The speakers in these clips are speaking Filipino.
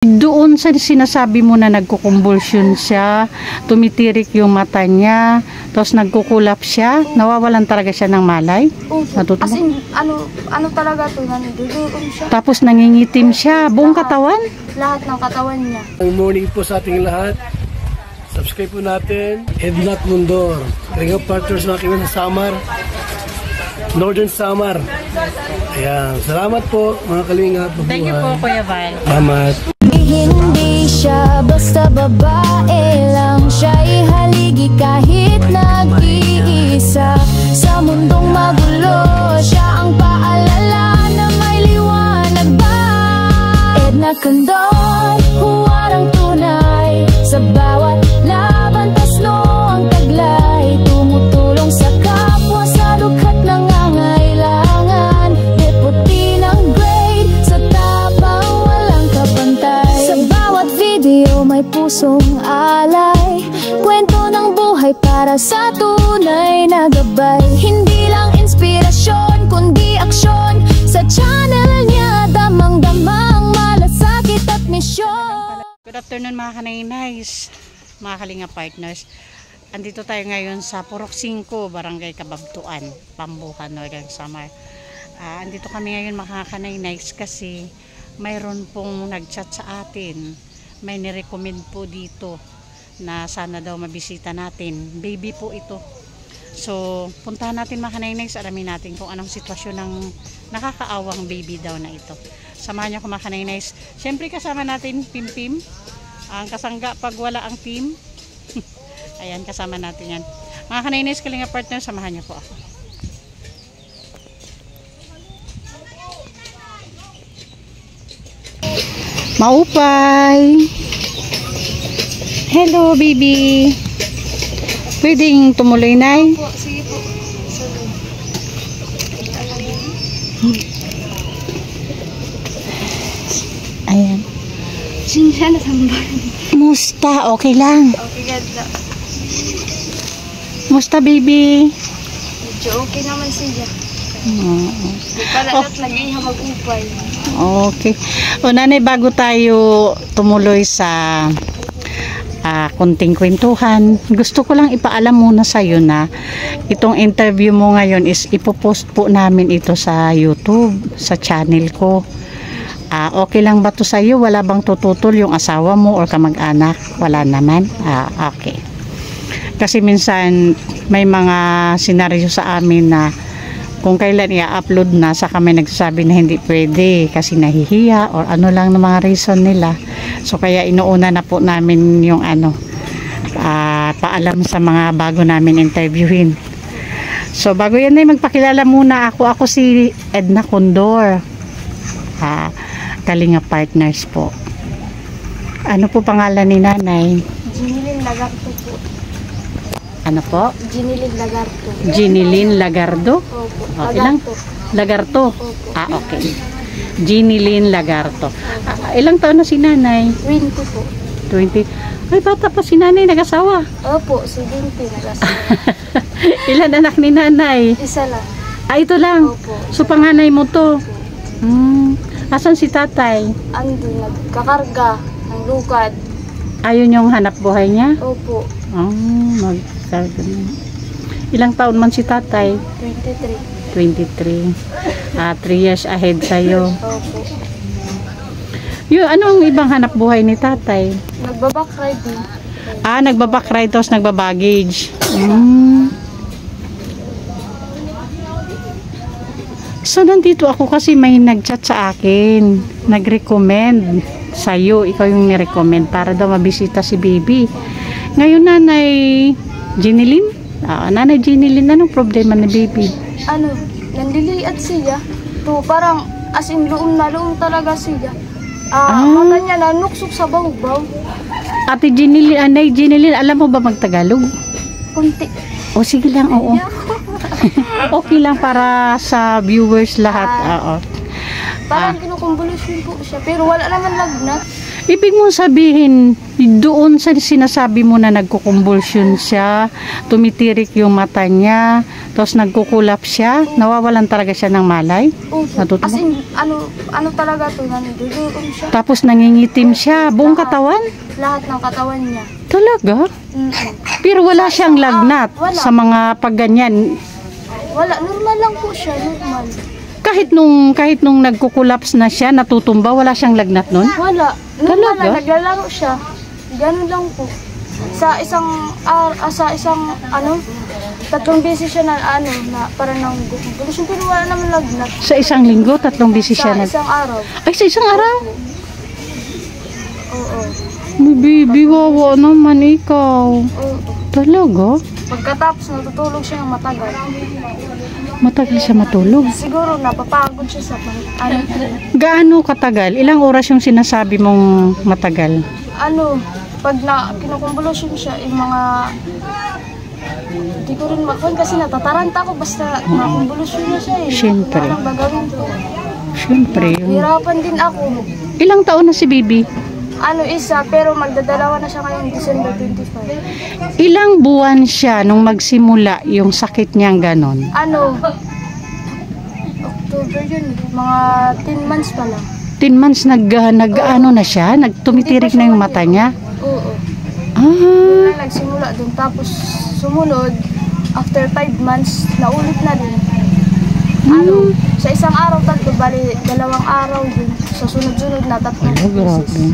Doon sa sinasabi mo na nagkukumbulsyon siya, tumitirik yung mata niya, tapos nagkukulap siya, nawawalan talaga siya ng malay? As in, ano talaga to, nanduduon siya. Tapos nangingitim siya, buong katawan? Lahat ng katawan niya. Good morning po sa ating lahat. Subscribe po natin. Edna Condor. Kalinga partners na kami sa Samar. Northern Samar. Ayan. Salamat po mga kalinga. Thank you po, Kuya Val. Salamat. Hindi siya basta babae lang, siya'y haligi kahit nag-iisa. Sa mundong magulo, siya ang paalala na may liwanag ba. Edna Condor, huwarang tunay, sa bawat laban tasno ang taglay. Tumutulong sa kapwa sa dukha't nangangailangan. Deputy ng grade, sa tapang walang kapantay. Sa bawat video may pusong alay, kwento ng buhay para sa tunay na gabay. Hindi lang inspirasyon, kundi aksyon. Sa channel niya, damang-damang malasakit at misyon. Good afternoon mga kanay-nice, mga kalinga partners. Andito tayo ngayon sa Purok 5, Barangay Kababtuan, Pambuhan, Northern Samar. Andito kami ngayon mga kanay-nice kasi mayroon pong nag-chat sa atin. May nirecommend po dito na sana daw mabisita natin. Baby po ito. So, puntahan natin mga kanay-nice, alamin natin kung anong sitwasyon ng nakakaawang baby daw na ito. Samahan niyo ko mga kanay-nice. Siyempre kasama natin Pim-Pim, ang kasangga pag wala ang team. Ayan, kasama natin yan. Mga kanay-nice, kalinga partner, samahan niyo po ako. Maupay! Hello, baby! Pwedeng tumuloy, Nay? Opo, sige po. Ayan. Siya na sambar. Musta? Okay lang. Okay, ganda. Musta, baby? Medyo okay naman siya. Oh. Lagi niya mag-upay. Okay. O nanay, bago tayo tumuloy sa kunting kwentuhan, gusto ko lang ipaalam muna sa'yo na itong interview mo ngayon is ipopost po namin ito sa YouTube, sa channel ko. Okay lang ba to sa'yo? Wala bang tututol yung asawa mo or kamag-anak? Wala naman? Okay. Kasi minsan may mga senaryo sa amin na kung kailan i-upload na, saka may nagsasabi na hindi pwede kasi nahihiya or ano lang ng mga reason nila. So kaya inuuna na po namin yung paalam sa mga bago namin interviewin. So bago yan ay magpakilala muna ako. Ako si Edna Condor, kalinga partners po. Ano po pangalan ni nanay? Jinilin Lagarto po. Ano po? Jinilin Lagarto. Jinilin Lagardo? Opo. Ilang? Lagarto? Opo. Okay. Jinilin Lagarto. Ilang taon na si nanay? 20 po. 20. Ay, bata pa si nanay, nag-asawa. Opo, si Dinti nag-asawa. Ilan anak ni nanay? Isa lang. Ito lang. Opo. So, panganay mo to? Asan si tatay? Andun, nagkakarga ng lukad. Ayun yung hanap buhay niya? Opo. Magkarga na. Ilang taon man si tatay? 23. 23. 3 years ahead sa'yo. Opo. Anong ibang hanap buhay ni tatay? Nagbaback riding. Nagbaback ride tapos nagbabaggage. So, nandito ako kasi may nag-chat sa akin. Nag-recommend sa'yo. Ikaw yung ni-recommend para daw mabisita si baby. Ngayon, Nanay Jinilin? Nanay Jinilin, anong problema ni baby? Nandiliat siya. Parang as in loom na loom talaga siya. Mata niya nanuksok sa bawbaw. Ate Jinilin, Nanay Jinilin, alam mo ba magtagalog? Kunti. O sige lang, oo. Okay lang para sa viewers lahat. Parang kinukumbulusyon po siya. Pero wala naman lagnat. Ibig mong sabihin, doon sa sinasabi mo na nagkukumbulsyon siya, tumitirik yung mata niya, tapos nagkukulap siya, nawawalan talaga siya ng malay? Opo. Natutuwa? As in, ano talaga to, nanduduon siya. Tapos nangingitim siya, buong katawan? Lahat ng katawan niya. Talaga? Pero wala siyang lagnat wala. sa mga pagganyan. Wala, normal lang po siya, normal. Kahit nung nagkukulaps na siya, natutumba, wala siyang lagnat nun? Wala. Normal Talaga? lang, naglalaro siya. Ganun lang po. Sa isang 3 beses siya na na para nang gugulusyon, pero wala naman lagnat. Sa isang linggo, 3 beses Sa siya isang araw. Ay, sa isang araw? Oo. May baby, wawa naman ikaw. Oo. Talaga? Pagkatapos natutulog siya ng matagal. Matagal siya matulog. Siguro napapagod siya sa Gaano katagal? Ilang oras yung sinasabi mong matagal? pag kinukumbulosyon siya, yung mga hindi ko rin makuha kasi natataranta ko basta nakumbulusyon na siya eh. Siyempre. Wala nang gagawin ko. Siyempre. Hirapan din ako. Ilang taon na si baby? Isa, pero magdadalawa na siya ngayong December 25. Ilang buwan siya nung magsimula yung sakit niyang ganon? October yun eh. Mga 10 months pa lang. 10 months ano na siya? Nagtumitirik na yung mata niya? Oo. Ah, Lang nagsimula dun. Tapos sumunod, after 5 months, naulit na din. Sa isang araw, bali 2 araw din. Sa sunod-sunod na 3 beses.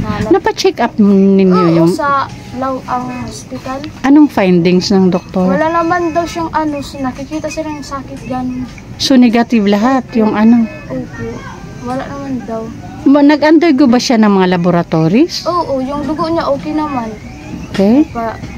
Napa-check up ninyo yung... Sa ang hospital. Anong findings ng doktor? Wala naman daw siyang nakikita sila ng sakit ganun. So negative lahat yung Opo. Wala naman daw. Nag-undergo ba siya ng mga laboratories? Oo, yung dugo niya okay naman. Okay.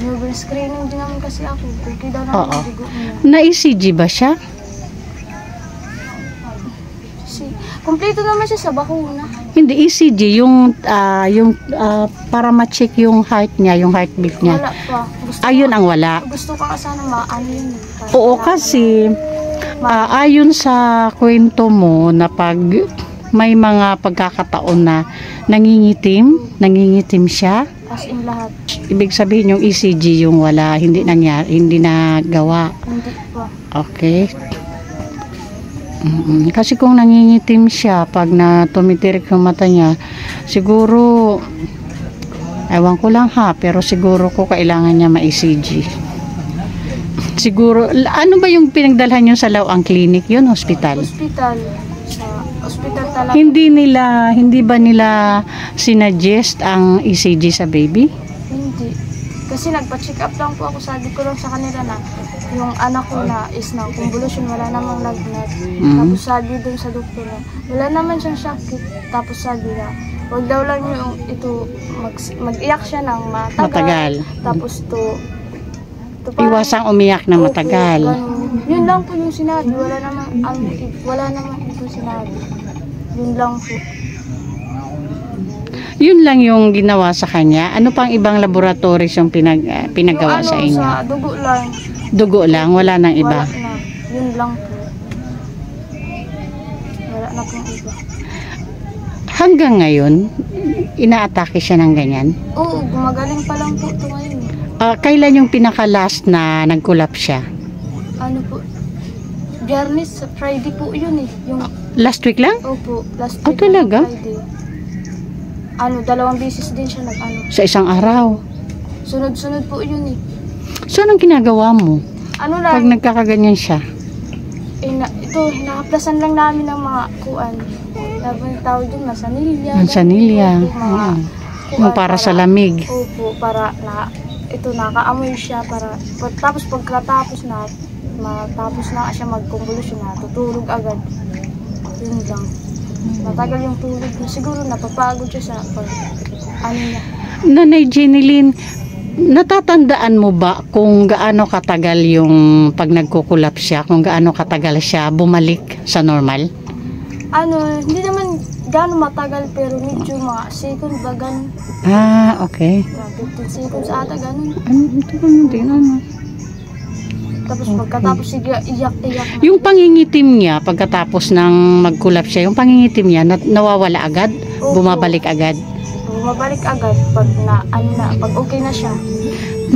Newborn screening din naman kasi ako. Okay daw naman Oo. yung dugo niya. Na-ECG ba siya? Kompleto naman siya sa bakuna. Hindi, ECG, yung para ma-check yung heart niya, yung heartbeat niya. Wala pa. Ayun ang wala. Gusto ko sana yun. Oo, kasi ayon sa kwento mo na pag may mga pagkakataon na nangingitim siya. As in lahat. Ibig sabihin yung ECG yung wala, hindi nangyari, hindi nagawa. Hindi pa. Okay. Kasi kung nangingitim siya pag tumitirik yung mata niya, siguro ewan ko lang pero siguro ko kailangan niya ma-ECG. Siguro, ano ba yung pinagdalhan niyo sa Lawang Clinic yun? Hospital? Hospital. Sa hospital talaga. Hindi ba nila sinuggest ang ECG sa baby? Hindi. Kasi nagpa-check up lang po ako. Sabi ko lang sa kanila na yung anak ko na is na convulsion, wala namang lagnat. Tapos sabi dun sa doktor na wala naman siyang sakit. Tapos sabi na wag daw lang yung mag-iyak siya ng matagal. Tapos iwasang umiyak ng matagal. Yun lang po yung sinabi. Wala namang ito sinabi. Yun lang po. Yun lang yung ginawa sa kanya. Ano pang ibang laboratories yung pinagawa sa inyo? Sa dugo lang. Dugo lang, wala nang iba. Wala na. Yun lang po. Wala na pong iba. Hanggang ngayon, inaatake siya ng ganyan? Oo, gumagaling pa lang po ito ngayon. Kailan yung pinaka-last na nagkulap siya? Po? Biyernes, Friday po yun eh. Yung, last week lang? opo, last week. Talaga? Friday. 2 beses din siya Sa isang araw? Sunod-sunod po yun eh. So, anong ginagawa mo? Lang? Pag nagkakaganyan siya? Nakaplasan lang namin ng mga kuan. Labang tawag dun, mansanilya. Mansanilya. Kuan, para sa lamig. Opo, para nakaamoy siya. Tapos pagkatapos na siya magkonvolusyon na, tutulog agad. Yun lang. Matagal yung tulog niya. Siguro napapagod siya sa niya. Nanay Jeneline, natatandaan mo ba kung gaano katagal yung pag nagkukulap siya, kung gaano katagal siya bumalik sa normal? Hindi naman gaano matagal pero medyo mga second ba ganun. Okay. 15 seconds ata ganun. Ito din Tapos pagkatapos iyak na. Yung pangingitim niya pagkatapos ng magkulap siya, yung pangingitim niya nawawala agad? Opo. Bumabalik agad? bumabalik agad pag pag okay na siya.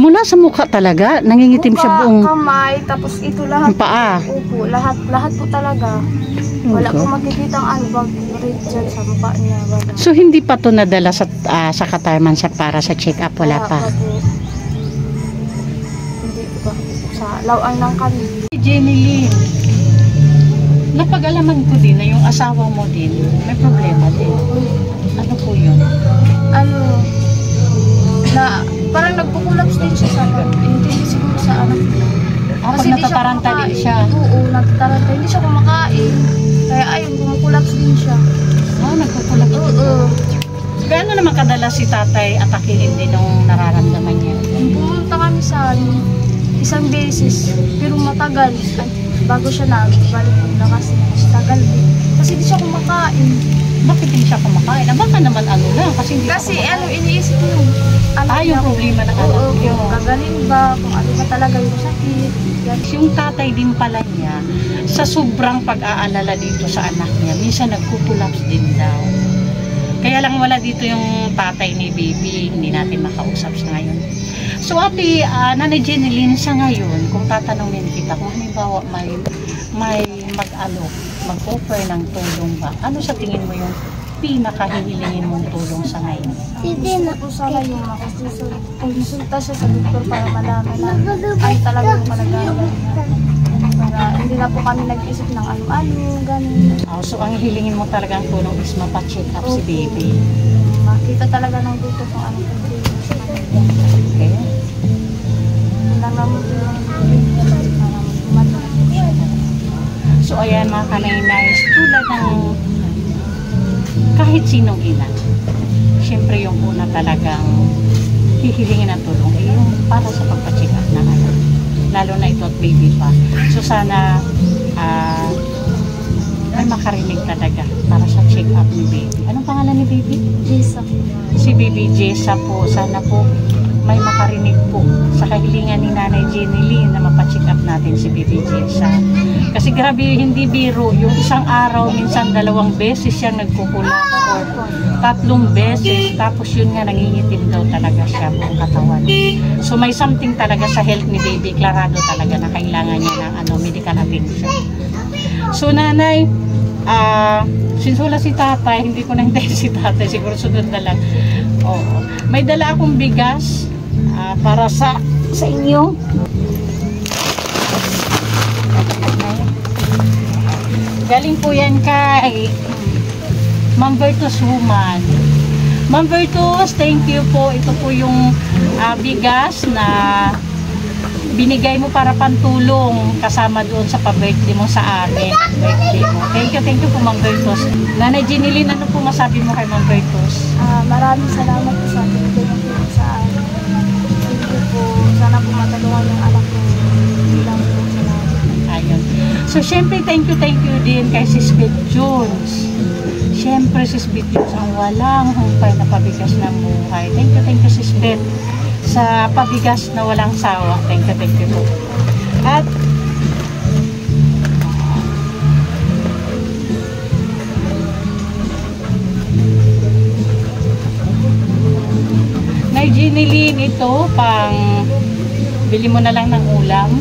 Mula sa mukha talaga, nangingitim siya Mukha, buong kamay, tapos ito lahat. paa. Opo, lahat po talaga. Wala po makikita ang bag red dyan sa mukha niya. Wala. So hindi pa to nadala sa Katarman sa para sa check-up, wala pa. Po. Hindi pa. Sa lawang lang kami. Jenny Lynn, napag-alaman ko din na yung asawa mo din may problema din. Ano po yun? Ano, na parang nagpo-collapse din siya sa hindi siguro sa anak niya. Pag natataranta din siya. Oo, natataranta. Hindi siya kumakain. Kaya ayun, kumukulapse din siya. Nagkukulap. Oo. Gaano naman kadala si tatay atakihin din nung nararamdaman niya? Pumunta kami sa isang beses, pero matagal. Bago siya balik ng lakas niya. Tagal din. Kasi hindi siya kumakain. Bakit hindi siya kumakain? Baka naman ano lang, kasi hindi Kasi siya kumakain. iniisip ko yung anak yung niya. problema ng anak Oo, niyo. kung gagaling ba, kung ano ba talaga yung sakit. Yan. Yung tatay din pala niya, sa sobrang pag-aalala dito sa anak niya, minsan nagkukulaps din daw. Kaya lang wala dito yung tatay ni baby, hindi natin makausap sa ngayon. So ate, Nanay Jenny Lynn, sa ngayon, kung tatanungin kita, kung halimbawa may mag-offer ng tulong ba, ano sa tingin mo yung pinakahihilingin mong tulong sa ngayon? Hindi na po sana yung konsulta siya sa doktor para malaman na ano talaga yung kalagayan niya. Para hindi na po kami nag-isip ng ano-ano, ganun. So ang hilingin mo talagang tulong is mapacheck up si baby. Makita talaga ng doktor kung ano problema sa kanya. Okay? Wala naman po yung parang tumatulog siya. So ayan mga kanay-nays, tulad ng kahit sinong ina, syempre yung una talagang hihilingin ng tulong ay yung para sa pagpa-check up ng anak, lalo na ito at baby pa. So sana may makarinig talaga para sa check up ni baby. Anong pangalan ni baby? Jessa. Si baby Jessa po, sana po may makarinig po sa kahilingan ni Nanay Jenny Lynn na mapacheck up natin si baby Jessa. Kasi grabe, hindi biro, yung isang araw, minsan 2 beses siyang nagkukulang or 3 beses, tapos yun nga, nangingitim daw talaga siya buong katawan. So may something talaga sa health ni baby, klarado talaga na kailangan niya ng medical attention. So nanay, since wala si tatay, hindi ko nahintayin si tatay, siguro sunod na lang. Oo. May dala akong bigas para sa inyo. Galing po yan kay Ma'am Bertus Woman. Ma'am Bertus, thank you po. Ito po yung bigas na binigay mo para pantulong kasama doon sa pa-birthday mo sa amin. Birthday mo. Thank you po Ma'am Bertus. Nanay Jenny Lynn, ano po masabi mo kay Ma'am Bertus? Maraming salamat po sa ating tulong sa akin. Thank you po. Sana po matulungan yung anak ko. Bilang po salamat. Ayun. So, syempre, thank you din kay Sis Beth Jones. Syempre, Sis Beth Jones, ang walang humpay na pabigas ng buhay. Thank you, Sis Beth, sa pabigas na walang sawa. Thank you po. At, Nay Jenny Lynn, ito, bili mo na lang ng ulam.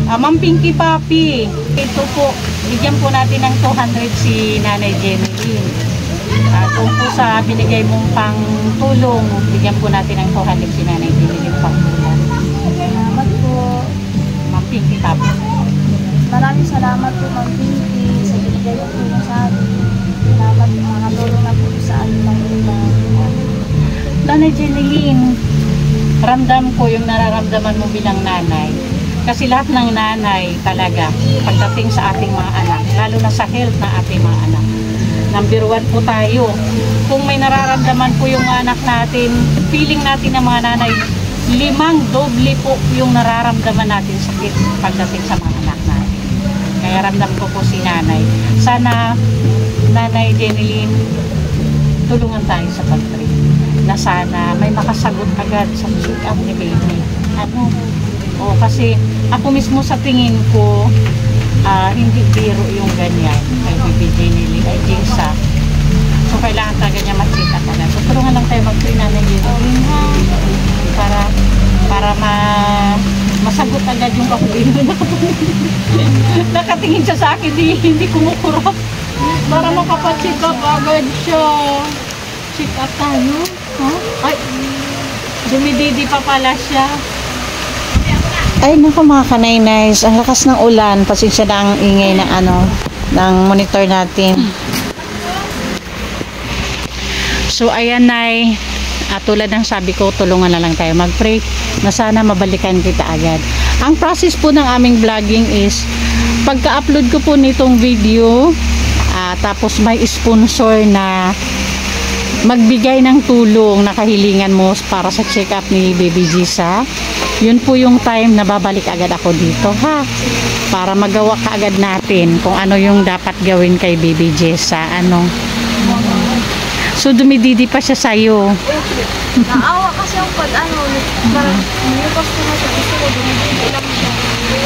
Ma'am Pinky Papi, ito po, bigyan po natin ng 200 si Nanay Jenny Lynn. Kung po sa binigay mong pang tulong, bigyan po natin ng 200 si Nanay Jenny Lynn pang tulong. Salamat po. Ma'am Pinky Papi. Maraming salamat po Ma'am Pinky sa binigay po sa amin. Salamat po mga tulong na po sa amin ng ilan. Nanay Jenny Lynn, ramdam ko yung nararamdaman mo bilang nanay. Kasi lahat ng nanay talaga, pagdating sa ating mga anak, lalo na sa health ng ating mga anak. Number 1 po tayo. Kung may nararamdaman po yung anak natin, feeling natin ng mga nanay, 5 doble po yung nararamdaman natin sakit pagdating sa mga anak natin. Kaya ramdam ko po si nanay. Sana, Nanay Jenny Lynn, tulungan tayo sa pag-treat. Na sana may makasagot agad sa check-up ni baby. Kasi ako mismo sa tingin ko, hindi biro yung ganyan kay baby Jenny Lynn, ay Jessa. So, kailangan talaga niya mag-check up agad. So, tulungan lang tayo mag-pray namin dito. Para masagot agad yung kapatid. Nakatingin siya sa akin, hindi kumukurap. Para makapacheck up agad siya. Check up tayo. Huh? Ay, dumididi pa pala siya. Ay, naku mga kanay-nice. Ang lakas ng ulan. Pasensya na ang ingay ng ng monitor natin. So, ayan Nay. Tulad ng sabi ko, tulungan na lang tayo mag-pray na sana mabalikan kita agad. Ang process po ng aming vlogging is pagka-upload ko po nitong video, tapos may sponsor na magbigay ng tulong na kahilingan mo para sa check-up ni Baby Jessa. Yun po yung time na babalik agad ako dito, ha? Para magawa ka agad natin kung ano yung dapat gawin kay Baby Jessa. So, dumididi pa siya sa'yo. Naawa kasi ako pag parang nilipas ko na siya. Gusto ko dumididi lang siya.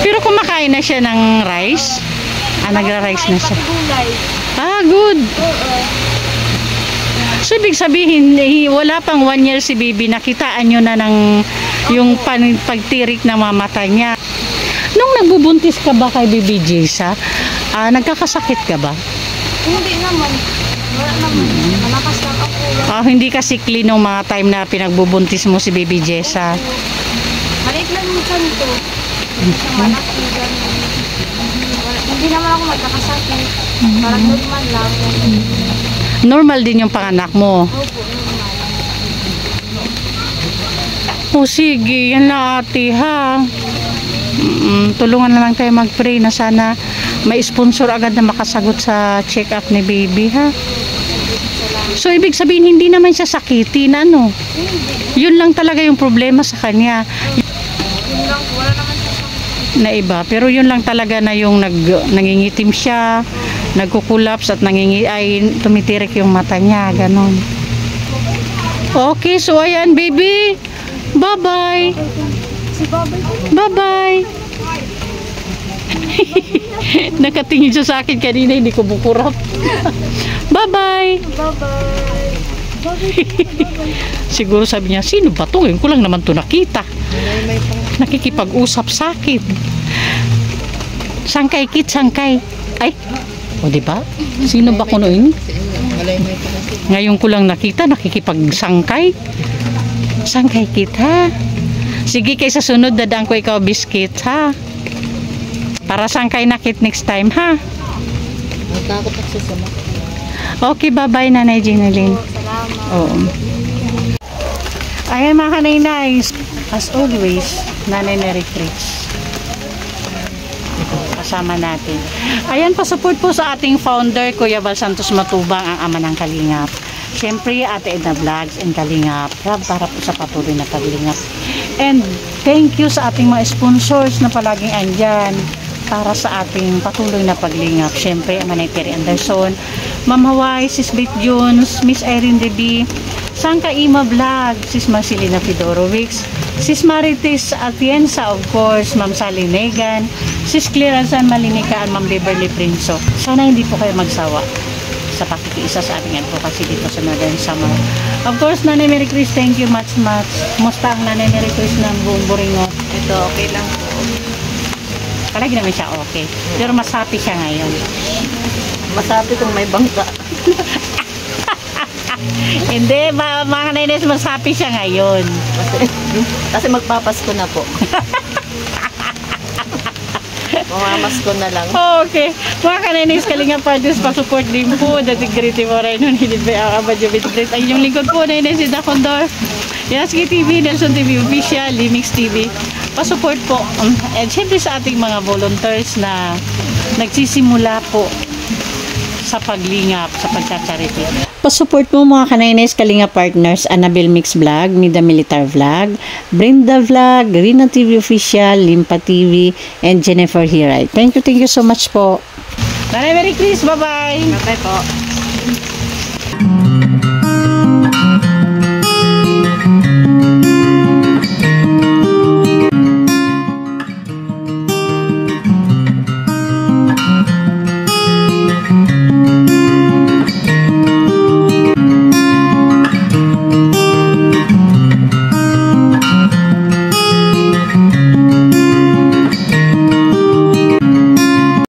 Pero kumakain na siya ng rice? Nagra-rice na siya. Gulay. Good. Oo. So, ibig sabihin, wala pang 1 year si baby, nakitaan nyo na ng yung pagtirik na mamata niya. Nung nagbubuntis ka ba kay Baby Jessa, nagkakasakit ka ba? Hindi naman. Wala naman. Malakas lang ako. Hindi ka sickly nung mga time na pinagbubuntis mo si Baby Jessa. Maliit lang yung kanto. Isang malaki. Hindi naman ako magkakasakit. Parang normal lang. Normal din yung panganak mo. Opo, normal. Sige, yan lang ate ha. Tulungan na lang tayo mag-pray na sana may sponsor agad na makasagot sa check-up ni baby ha. So ibig sabihin hindi naman siya sakitin Yun lang talaga yung problema sa kanya. Yun lang, wala naman siya sakit. Na iba, pero yun lang talaga na yung nangingitim siya, nagkukulaps at tumitirik yung mata niya, ganon. Okay, so ayan baby. Bye-bye. Bye-bye. Nakatingin siya sa akin kanina, hindi ko bukurap. Bye-bye. Bye-bye. Siguro sabi niya, sino ba to? Ngayon ko lang naman to nakita. Nakikipag-usap sa akin. Sangkay kit, sangkay. Ay, diba? Sino ba ko noon? Ngayon ko lang nakita, nakikipagsangkay. Sangkay kit, ha? Sige, kaysa sunod, dadaan ko ikaw biscuit, ha? Para sangkay na kit next time, ha? Natakot ako sa sama. Okay, bye-bye, Nanay Ginalyn. Salamat. Oo. Ayan mga kanay-nice. As always, Nanay Mary Chris. Kasama natin. Ayan, pa-support po sa ating founder, Kuya Val Santos Matubang, ang ama ng Kalingap. Siyempre, Ate Edna Vlogs and Kalingap para po sa patuloy na paglingap. And thank you sa ating mga sponsors na palaging andyan para sa ating patuloy na paglingap. Siyempre, Manay Terry Anderson, Ma'am Hawaii, Sis Beth Jones, Miss Irene Debbie, Sangka Ima Vlog, Sis Marcelina Fedorovics, Sis Marites Atienza, of course, Ma'am Sally Negan, Sis Clearanzan Malinika, at Ma'am Beverly Prinso. Sana hindi po kayo magsawa sa pakikiisa sa ating advocacy dito sa Northern Samar. Of course, Nanay Mary Chris, thank you much. Musta ang Nanay Mary Chris ng buong Buringot? Ito, okay lang po. Palagi naman siya okay. Pero mas happy siya ngayon. Masabi kung may bangka. Hindi, mga Nainés, mas happy siya ngayon. Kasi magpapasko na po. Mamamas ko na lang. Okay. Mga Nainés, Kalingap Partners, pa-support din po. Dating Griti Moreno, hindi ba ang Abadyo Bitgrit. Ay, yung lingkod po, Nainés, Ida Condor. Yaski TV, Nelson TV Official, Limix TV. Pa-support po. And syempre sa ating mga volunteers na nagsisimula po sa paglingap, sa pagchacharity. Pa-support mo mga Kanaynes, Kalingap Partners, Annabel Mix Vlog, Mida Militar Vlog, Brenda Vlog, Rina TV Official, Limpa TV, and Jennifer Hiray. Thank you so much po. Nanay Mary Chris, bye-bye! Bye-bye po.